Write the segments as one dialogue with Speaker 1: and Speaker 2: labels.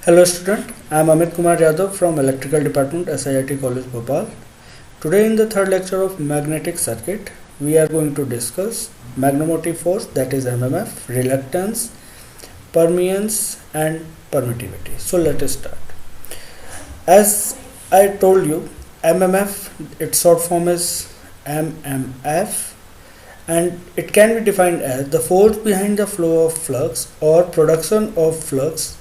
Speaker 1: Hello student, I am Amit Kumar Yadav from Electrical Department SIIT College Bhopal. Today in the third lecture of magnetic circuit, we are going to discuss magnetic force, that is MMF, reluctance, permeance and permittivity. So let us start. As I told you, MMF, its short form is MMF, and it can be defined as the force behind the flow of flux or production of flux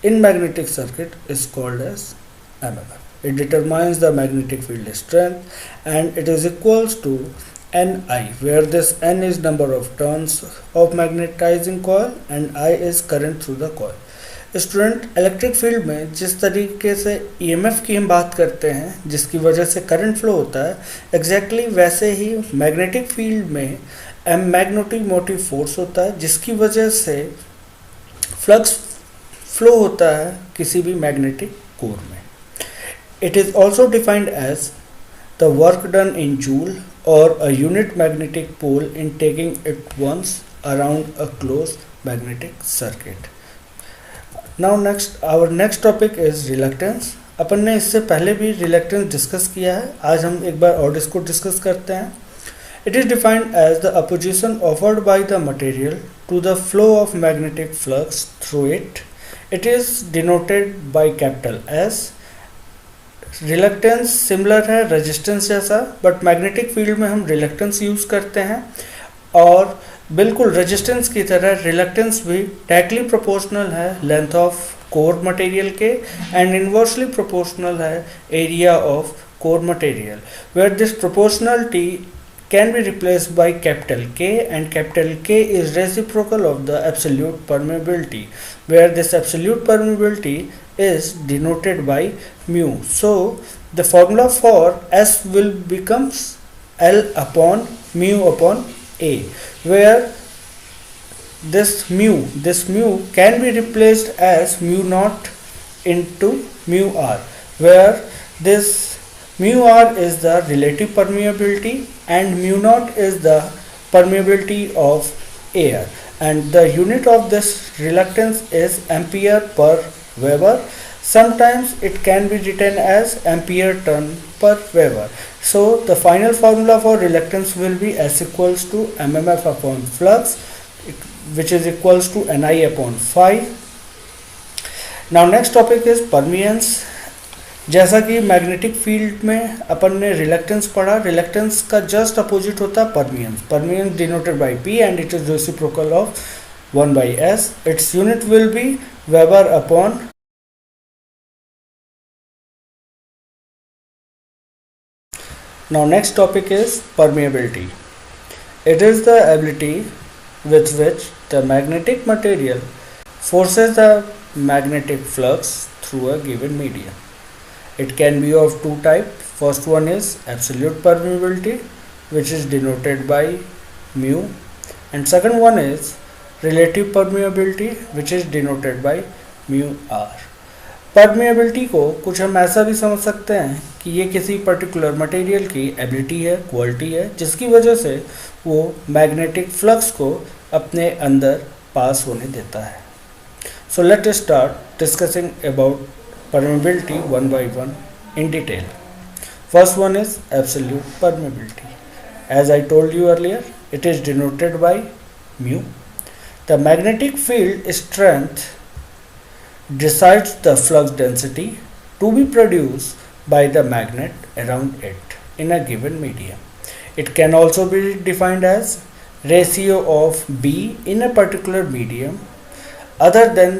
Speaker 1: in magnetic circuit is called as MMF. It determines the magnetic field strength and it is equals to Ni, where this N is number of turns of magnetizing coil and I is current through the coil. Student electric field में जिस तरीके से EMF की हम बात करते हैं जिसकी वजह से करंट फ्लो होता है, एग्जैक्टली वैसे ही मैग्नेटिक फील्ड में मैग्नेटिक मोटिव फोर्स होता है जिसकी वजह से फ्लक्स फ्लो होता है किसी भी मैग्नेटिक कोर में. It is also defined as the work done in joule और a unit magnetic pole in taking it once around a close magnetic circuit. Now next our next topic is reluctance. अपन ने इससे पहले भी reluctance discuss किया है, आज हम एक बार और इसको डिस्कस करते हैं. It is defined as the opposition offered by the material to the flow of magnetic flux through it. It is denoted by capital S. Reluctance similar है रेजिस्टेंस जैसा, बट मैग्नेटिक फील्ड में हम reluctance use करते हैं और बिल्कुल resistance की तरह रिलक्टेंस भी डायरेक्टली प्रोपोर्शनल है लेंथ ऑफ कोर मटेरियल के एंड इनवर्सली प्रोपोर्शनल है area of core material, where this proportionality can be replaced by capital K, and capital K is reciprocal of the absolute permeability, where this absolute permeability is denoted by mu. So the formula for S will becomes L upon mu upon A, where this mu can be replaced as mu naught into mu R, where this mu R is the relative permeability and mu naught is the permeability of air, and the unit of this reluctance is ampere per Weber. Sometimes it can be written as ampere turn per Weber. So the final formula for reluctance will be S equals to MMF upon flux, which is equals to Ni upon phi. Now next topic is permeance. जैसा कि magnetic field में अपन ने reluctance पढ़ा, reluctance का just opposite होता है परमियंस. परमियंस denoted by P and it is reciprocal of 1 by S. Its unit will be weber upon. Now next topic is permeability. It is the ability with which the magnetic material forces the magnetic flux through a given medium. It can be of two types. First one is absolute permeability, which is denoted by mu, and second one is relative permeability, which is denoted by mu r. Permeability को कुछ हम ऐसा भी समझ सकते हैं कि ये किसी पर्टिकुलर मटेरियल की एबिलिटी है, क्वालिटी है, जिसकी वजह से वो मैग्नेटिक फ्लक्स को अपने अंदर पास होने देता है. So let us start discussing about permeability one by one in detail. First one is absolute permeability. As I told you earlier, it is denoted by mu. The magnetic field strength decides the flux density to be produced by the magnet around it in a given medium. It can also be defined as ratio of B in a particular medium other than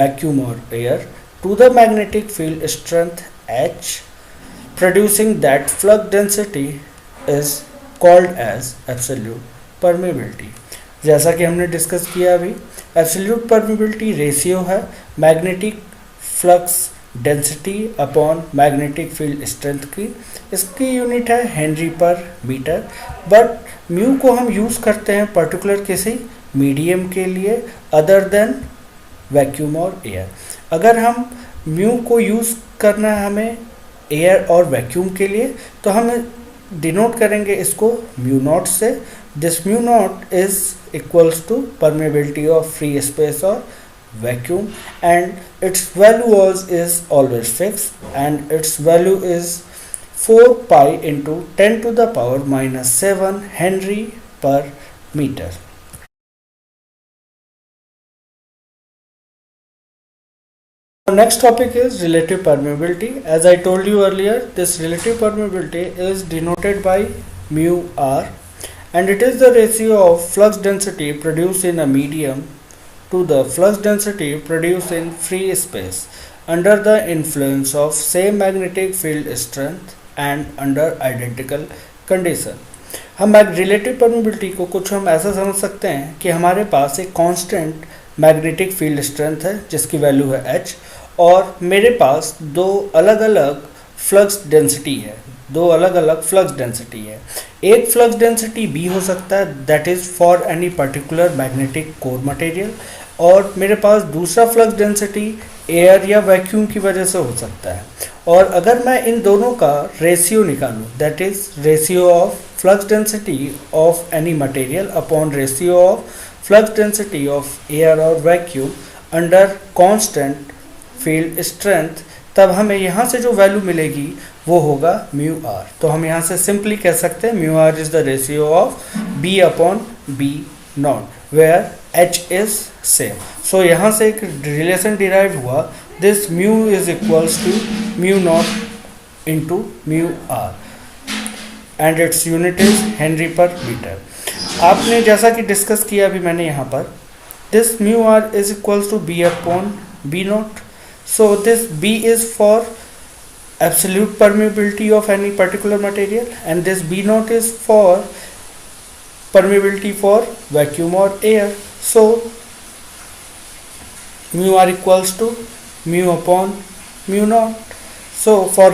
Speaker 1: vacuum or air to the magnetic field strength H, producing that flux density is called as absolute permeability. जैसा कि हमने discuss किया अभी, absolute permeability ratio है magnetic flux density upon magnetic field strength की. इसकी unit है Henry per metre, but mu को हम यूज़ करते हैं पर्टिकुलर किसी मीडियम के लिए अदर देन वैक्यूम और एयर. अगर हम म्यू को यूज़ करना है हमें एयर और वैक्यूम के लिए, तो हम डिनोट करेंगे इसको म्यू नॉट से. This mu naught is equals to permeability of free space और vacuum, and its value is always fixed, and its value is 4 pi into 10 to the power minus 7 Henry per meter. Our next topic is relative permeability. As I told you earlier, this relative permeability is denoted by mu r, and it is the ratio of flux density produced in a medium to the flux density produced in free space under the influence of same magnetic field strength and under identical condition. हम relative permeability को कुछ हम ऐसा समझ सकते हैं कि हमारे पास एक कांस्टेंट मैग्नेटिक फील्ड स्ट्रेंथ है जिसकी वैल्यू है h, और मेरे पास दो अलग अलग फ्लक्स डेंसिटी है, दो अलग अलग फ्लक्स डेंसिटी है। एक फ्लक्स डेंसिटी b हो सकता है, that is for any particular magnetic core material, और मेरे पास दूसरा फ्लक्स डेंसिटी एयर या वैक्यूम की वजह से हो सकता है। और अगर मैं इन दोनों का रेशियो निकालूं, that is ratio of flux density of any material upon ratio of flux density of air और vacuum under constant field strength, तब हमें यहाँ से जो वैल्यू मिलेगी वो होगा म्यू आर। तो हम यहाँ से सिंपली कह सकते हैं mu R is the ratio of B upon B naught where H is same. So यहाँ से एक रिलेशन डिराइव हुआ, this mu is equals to mu naught into mu R and it's unit is henry per metre. आपने जैसा कि discuss किया अभी मैंने यहाँ पर, this mu R is equals to B upon B naught. So this B is for absolute permeability of any particular material, and this B naught is for permeability for vacuum or air. So mu r equals to mu upon mu naught. So for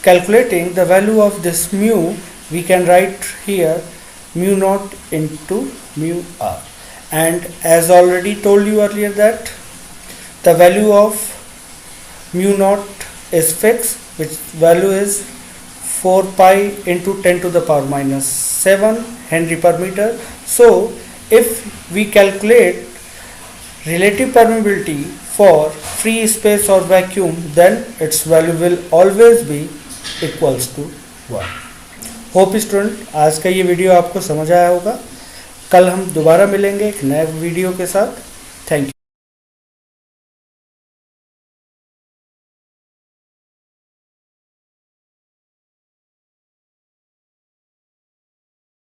Speaker 1: calculating the value of this mu, we can write here mu naught into mu r. And as already told you earlier that the value of mu naught is fixed, which value is 4 pi into 10 to the power minus 7 Henry per meter. So if we calculate relative permeability for free space or vacuum, then its value will always be equals to 1. Hope student आज का ये video आपको समझ आया होगा। कल हम दोबारा मिलेंगे एक नए वीडियो के साथ। Thank you.